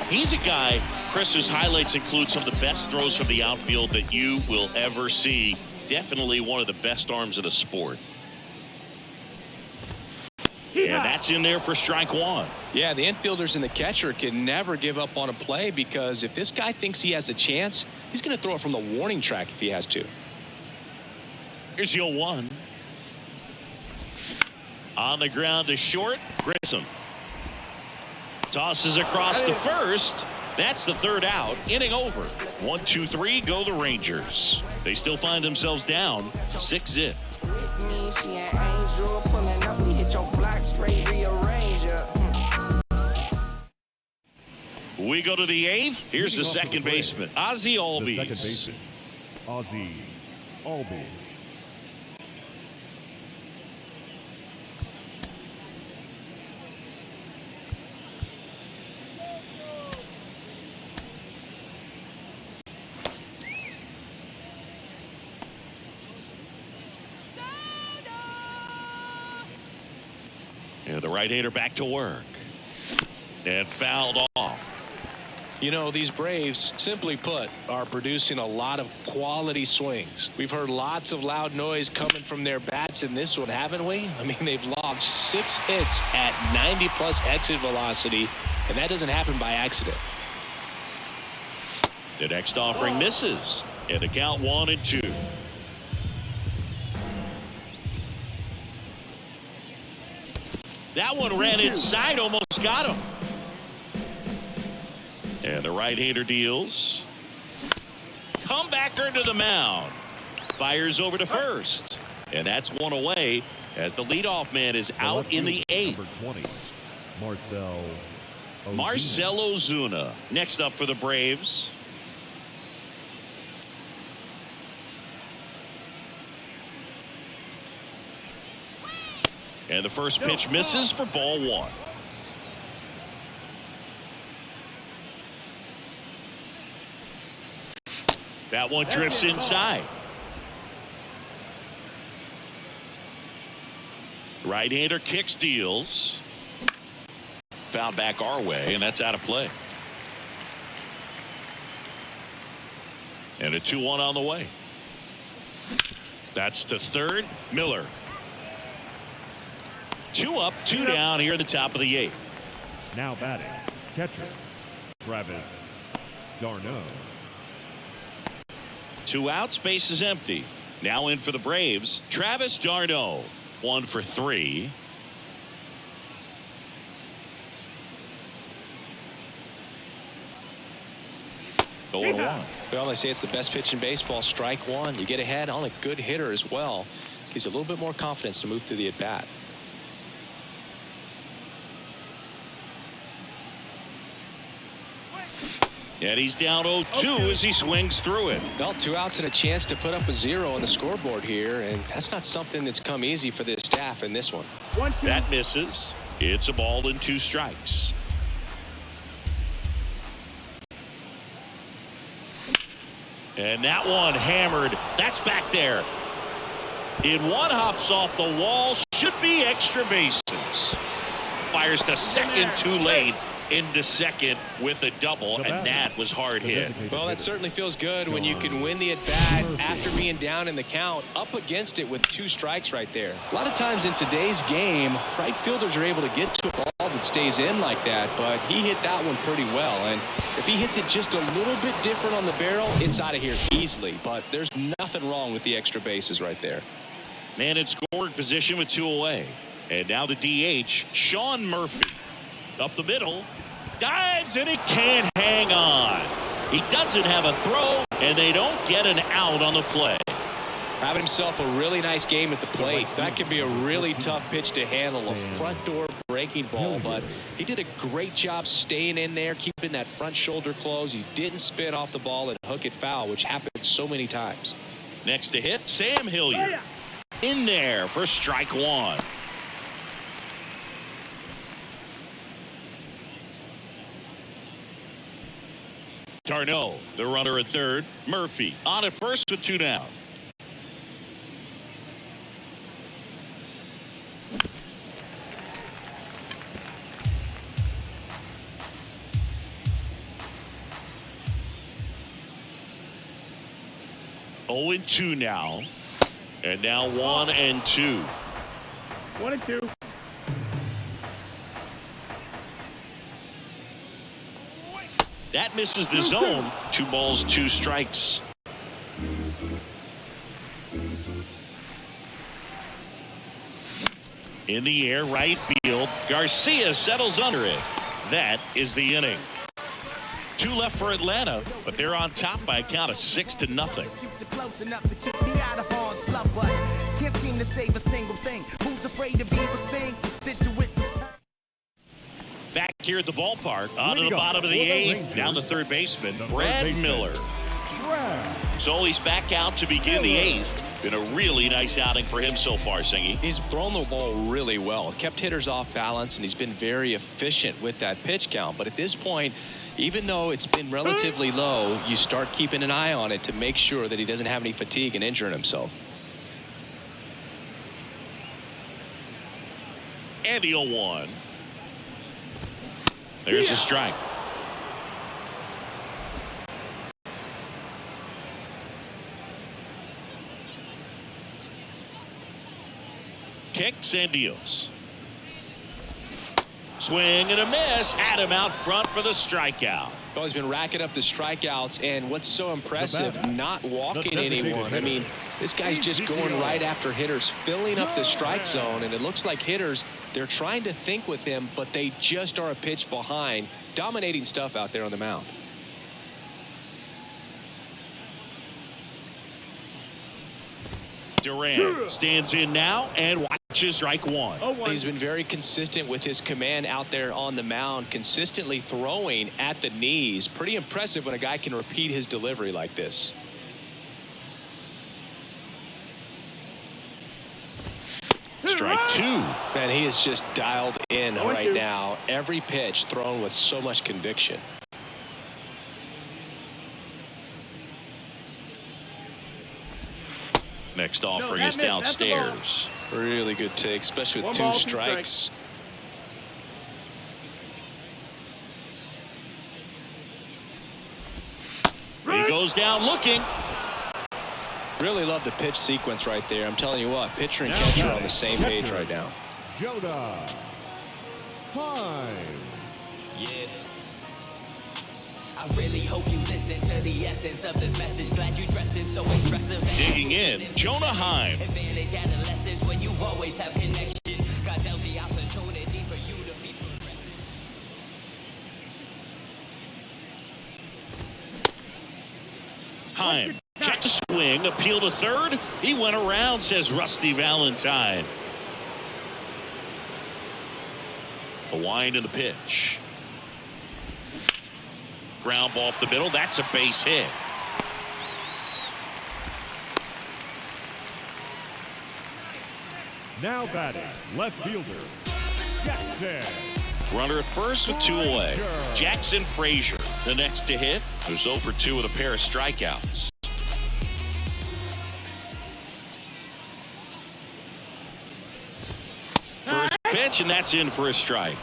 He's a guy, Chris's highlights include some of the best throws from the outfield that you will ever see. Definitely one of the best arms in the sport. And that's in there for strike one. Yeah, the infielders and the catcher can never give up on a play, because if this guy thinks he has a chance, he's going to throw it from the warning track if he has to. Here's your one. On the ground to short, Grissom. Tosses across to first. That's the third out. Inning over. 1-2-3, go the Rangers. They still find themselves down 6-0. We go to the eighth. Here's the second baseman, Ozzie Albies. The second baseman, Ozzie Albies. And the right-hander back to work. And fouled off. You know, these Braves, simply put, are producing a lot of quality swings. We've heard lots of loud noise coming from their bats in this one, haven't we? I mean, they've logged 6 hits at 90-plus exit velocity, and that doesn't happen by accident. The next offering misses. And the count 1-2. That one ran inside, almost got him. And the right-hander deals. Comebacker to the mound. Fires over to first. And that's one away as the leadoff man is out in the eighth. Number 20, Marcell Ozuna next up for the Braves. And the first pitch misses for ball one. That one drifts inside. Right-hander kicks, deals. Fouled back our way, and that's out of play. And a 2-1 on the way. That's to third. Miller. 2 up, 2 down here in the top of the eighth. Now batting, catcher, Travis d'Arnaud. 2 outs, base is empty. Now in for the Braves, Travis d'Arnaud. 1 for 3. Going 1. Well, they say it's the best pitch in baseball. Strike one. You get ahead on a good hitter as well. Gives you a little bit more confidence to move through the at-bat. And he's down 0-2 as he swings through it. Well, 2 outs and a chance to put up a 0 on the scoreboard here, and that's not something that's come easy for this staff in this one. That misses. It's a ball and 2 strikes. And that one hammered. That's back there. In one, hops off the wall. Should be extra bases. Fires to second too late. Into second with a double, and that was hard hit. Well, that certainly feels good when you can win the at-bat after being down in the count, up against it with 2 strikes right there. A lot of times in today's game, right fielders are able to get to a ball that stays in like that, but he hit that one pretty well. And if he hits it just a little bit different on the barrel, it's out of here easily. But there's nothing wrong with the extra bases right there. Man in scoring position with 2 away. And now the DH, Sean Murphy. Up the middle, dives, and he can't hang on. He doesn't have a throw, and they don't get an out on the play. Having himself a really nice game at the plate. That could be a really tough pitch to handle, a front door breaking ball, but he did a great job staying in there, keeping that front shoulder closed. He didn't spin off the ball and hook it foul, which happens so many times. Next to hit, Sam Hilliard. In there for strike 1. Darno, the runner at third. Murphy on at first with 2 down. Oh and 2 now. And now 1 and 2. 1 and 2. That misses the zone. 2 balls, 2 strikes. In the air, right field. Garcia settles under it. That is the inning. 2 left for Atlanta, but they're on top by a count of 6-0. Can't seem to save a single thing. Who's afraid of evil thing? Back here at the ballpark, onto the bottom of the 8th, down to third baseman, Brad Miller. So he's back out to begin the 8th. Been a really nice outing for him so far, Singy. He's thrown the ball really well, kept hitters off balance, and he's been very efficient with that pitch count. But at this point, even though it's been relatively low, you start keeping an eye on it to make sure that he doesn't have any fatigue and injuring himself. And the 0-1. There's a strike. Kicks and deals. Swing and a miss. Adam out front for the strikeout. Well, he's been racking up the strikeouts, and what's so impressive, not walking anyone. I mean, this guy's just going right after hitters, filling up the strike zone, and it looks like hitters, they're trying to think with him, but they just are a pitch behind. Dominating stuff out there on the mound. Duran stands in now and watches strike 1. He's been very consistent with his command out there on the mound, consistently throwing at the knees. Pretty impressive when a guy can repeat his delivery like this. Strike 2. Man, he is just dialed in right now. Every pitch thrown with so much conviction. Next offering is downstairs. Really good take, especially with 2 strikes. He goes down looking. Really love the pitch sequence right there. I'm telling you what, pitcher and catcher are on the same page right now. Jonah Heim. Yeah. I really hope you listen to the essence of this message. Glad you dressed it so expressive. Digging in, Jonah Heim. Advantage adolescence when you always have connections. God dealt the opportunity for you to be progressive. Heim checked the swing, appeal to third. He went around, says Rusty Valentine. The wind and the pitch. Ground ball off the middle. That's a base hit. Now batting, left fielder, Jackson. Runner at first with 2 away. Jackson Frazier, the next to hit, who's 0 for 2 with a pair of strikeouts. First pitch, and that's in for a strike.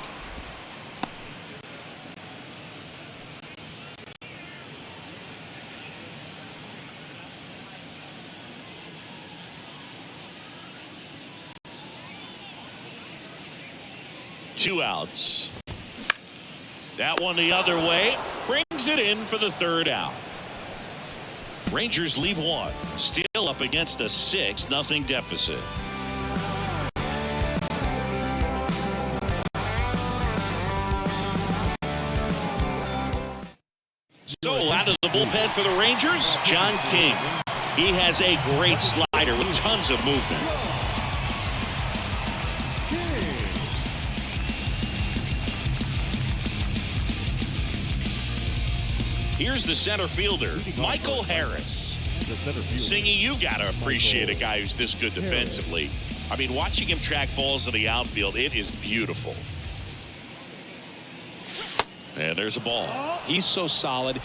Two outs. That one the other way. Brings it in for the 3rd out. Rangers leave 1. Still up against a 6-0 deficit. So out of the bullpen for the Rangers, John King. He has a great slider with tons of movement. Here's the center fielder, Michael Harris. Singy, you got to appreciate a guy who's this good defensively. I mean, watching him track balls in the outfield, it is beautiful. And there's a ball. He's so solid,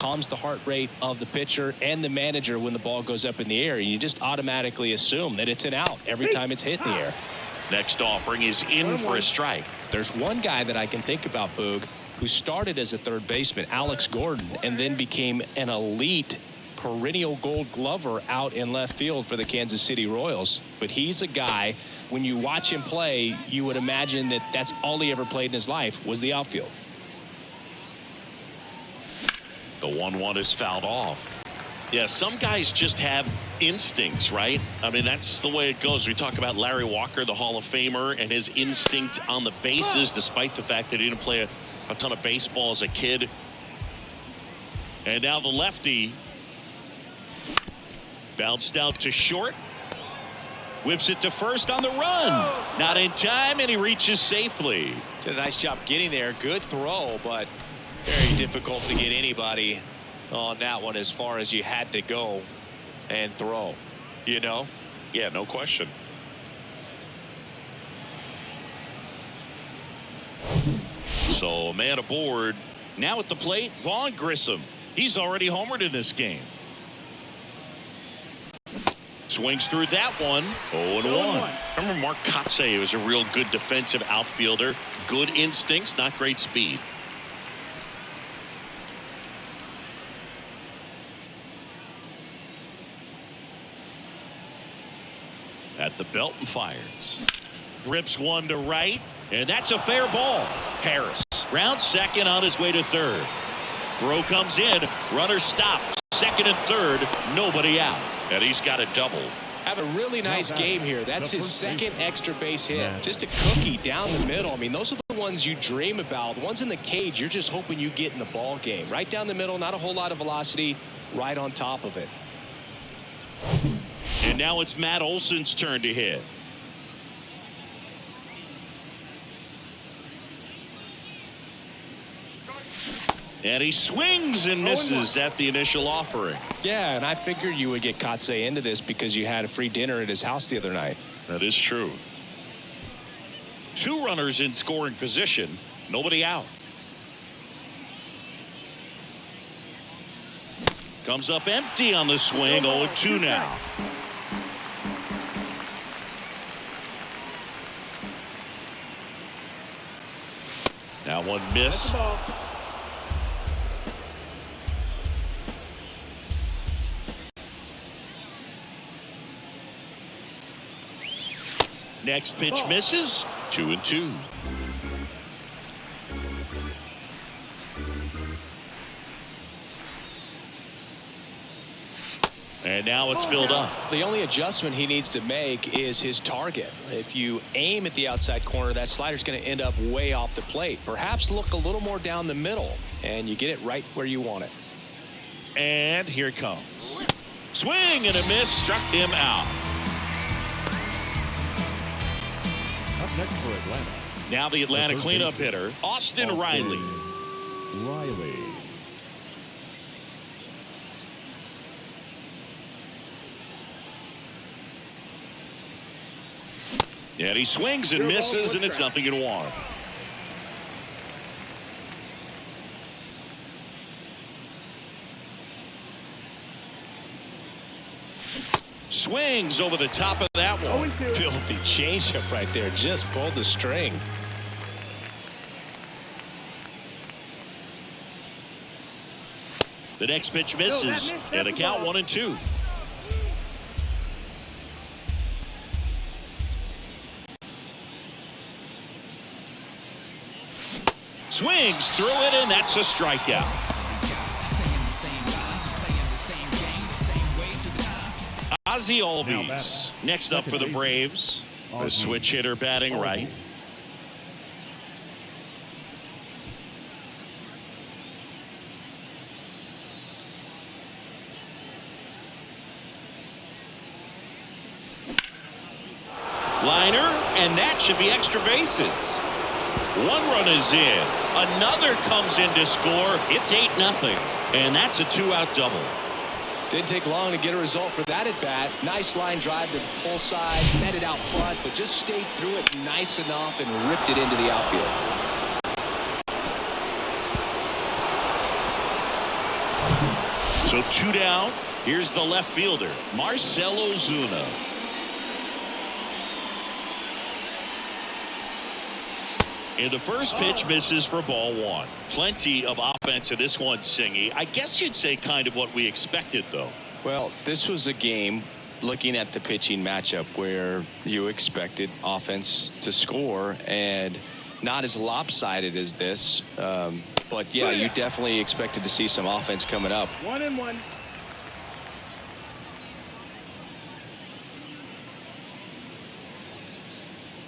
calms the heart rate of the pitcher and the manager when the ball goes up in the air. You just automatically assume that it's an out every time it's hit in the air. Next offering is in for a strike. There's one guy that I can think about, Boog, who started as a third baseman, Alex Gordon, and then became an elite perennial Gold Glover out in left field for the Kansas City Royals. But he's a guy, when you watch him play, you would imagine that that's all he ever played in his life was the outfield. The 1-1 is fouled off. Yeah, some guys just have instincts, right? I mean, that's the way it goes. We talk about Larry Walker, the Hall of Famer, and his instinct on the bases, despite the fact that he didn't play a ton of baseball as a kid. And now the lefty bounced out to short. Whips it to first on the run. Not in time, and he reaches safely. Did a nice job getting there. Good throw, but very difficult to get anybody on that one as far as you had to go and throw, you know? Yeah, no question. So a man aboard. Now at the plate, Vaughn Grissom. He's already homered in this game. Swings through that one. 0-1. Remember Mark Kotsay was a real good defensive outfielder. Good instincts, not great speed. At the belt and fires. Rips one to right, and that's a fair ball. Harris round second on his way to third. Throw comes in. Runner stops. Second and third. Nobody out. And he's got a double. Have a really nice game here. That's his second extra base hit. Just a cookie down the middle. I mean, those are the ones you dream about. The ones in the cage, you're just hoping you get in the ball game. Right down the middle, not a whole lot of velocity, right on top of it. And now it's Matt Olson's turn to hit. And he swings and misses at the initial offering. Yeah, and I figured you would get Kotsay into this because you had a free dinner at his house the other night. That is true. Two runners in scoring position. Nobody out. Comes up empty on the swing. 0-2 now. Now one missed. Next pitch misses. 2-2. And now it's filled up. The only adjustment he needs to make is his target. If you aim at the outside corner, that slider's going to end up way off the plate. Perhaps look a little more down the middle, and you get it right where you want it. And here it comes. Swing and a miss. Struck him out. Up next for Atlanta. Now the Atlanta cleanup hitter, Austin Riley. And he swings and misses, and it's 0-1. Swings over the top of that one. Filthy changeup right there. Just pulled the string. The next pitch misses, and a count 1-2. Swings through it, and that's a strikeout. Ozzie Albies next up for the Braves. A switch hitter batting right. Liner, and that should be extra bases. One run is in. Another comes in to score. It's 8-0. And that's a 2-out double. Didn't take long to get a result for that at bat. Nice line drive to the pull side, netted out front, but just stayed through it nice enough and ripped it into the outfield. So 2 down. Here's the left fielder, Marcell Ozuna. And the first pitch misses for ball 1. Plenty of offense in this one, Singy. I guess you'd say kind of what we expected, though. Well, this was a game, looking at the pitching matchup, where you expected offense to score, and not as lopsided as this. But, yeah, you definitely expected to see some offense coming up. 1-1.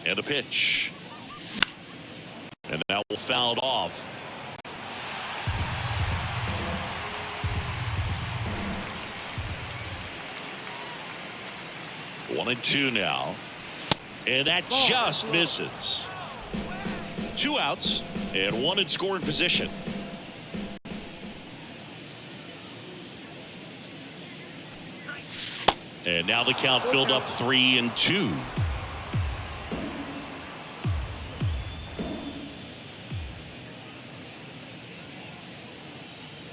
And a pitch. And that will foul it off. One and 2 now. And that just misses. 2 outs and 1 in scoring position. And now the count filled up 3-2.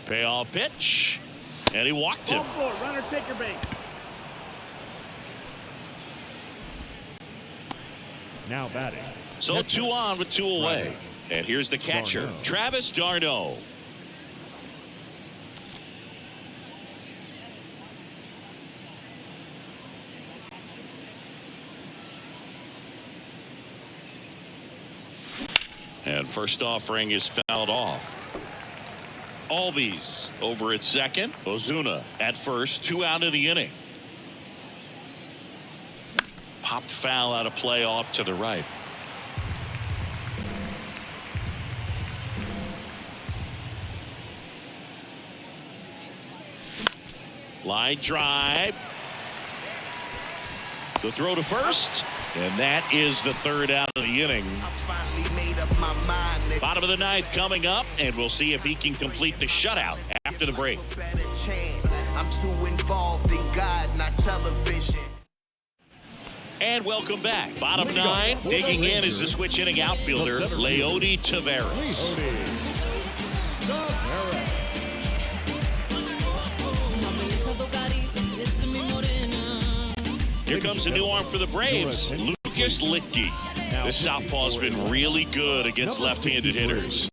Payoff pitch, and he walked him. Runner, take your base. Now batting. So 2 on with 2 away. And here's the catcher, Travis d'Arnaud. And first offering is fouled off. Albies over at second. Ozuna at first. 2 out of the inning. Popped foul out of play off to the right. Line drive. The throw to first. And that is the 3rd out of the inning. Bottom of the 9th coming up, and we'll see if he can complete the shutout after the break. I'm too involved in God, not television. And welcome back. Bottom 9, digging in is the switch inning outfielder, Leody Taveras. Here comes a new arm for the Braves, Lucas Litke. This southpaw's been really good against left-handed hitters.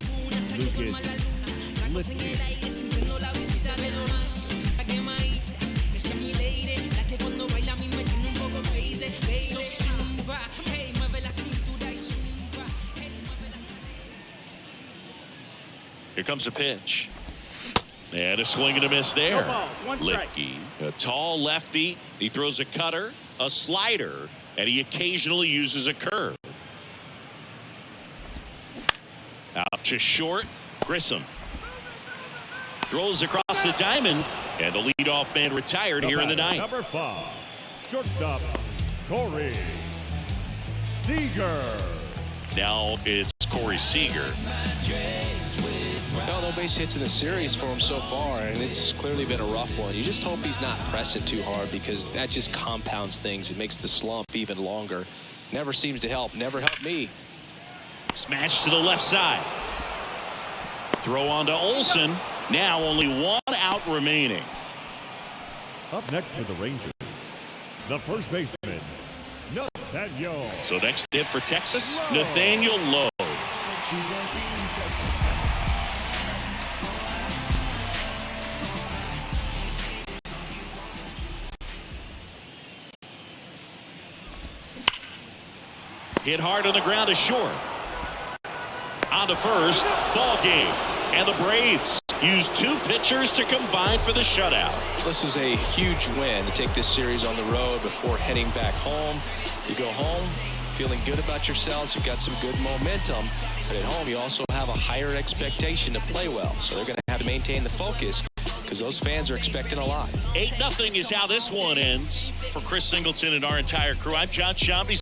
Here comes a pitch. And a swing and a miss there. Litke, a tall lefty. He throws a cutter, a slider, and he occasionally uses a curve. Out to short, Grissom. Throws across the diamond, and the leadoff man retired here in the 9th. Number 5, shortstop, Corey Seager. Now it's Corey Seager. Well, no base hits in the series for him so far, and it's clearly been a rough one. You just hope he's not pressing too hard, because that just compounds things. It makes the slump even longer. Never seems to help. Never helped me. Smash to the left side. Throw on to Olsen. Now only 1 out remaining. Up next for the Rangers, the first baseman, Nathaniel. So next hit for Texas, Nathaniel Lowe. Hit hard on the ground to short. On to first, ball game. And the Braves use 2 pitchers to combine for the shutout. This is a huge win to take this series on the road before heading back home. You go home feeling good about yourselves. You've got some good momentum. But at home, you also have a higher expectation to play well. So they're going to have to maintain the focus, because those fans are expecting a lot. 8-0 is how this one ends. For Chris Singleton and our entire crew, I'm John Schaub.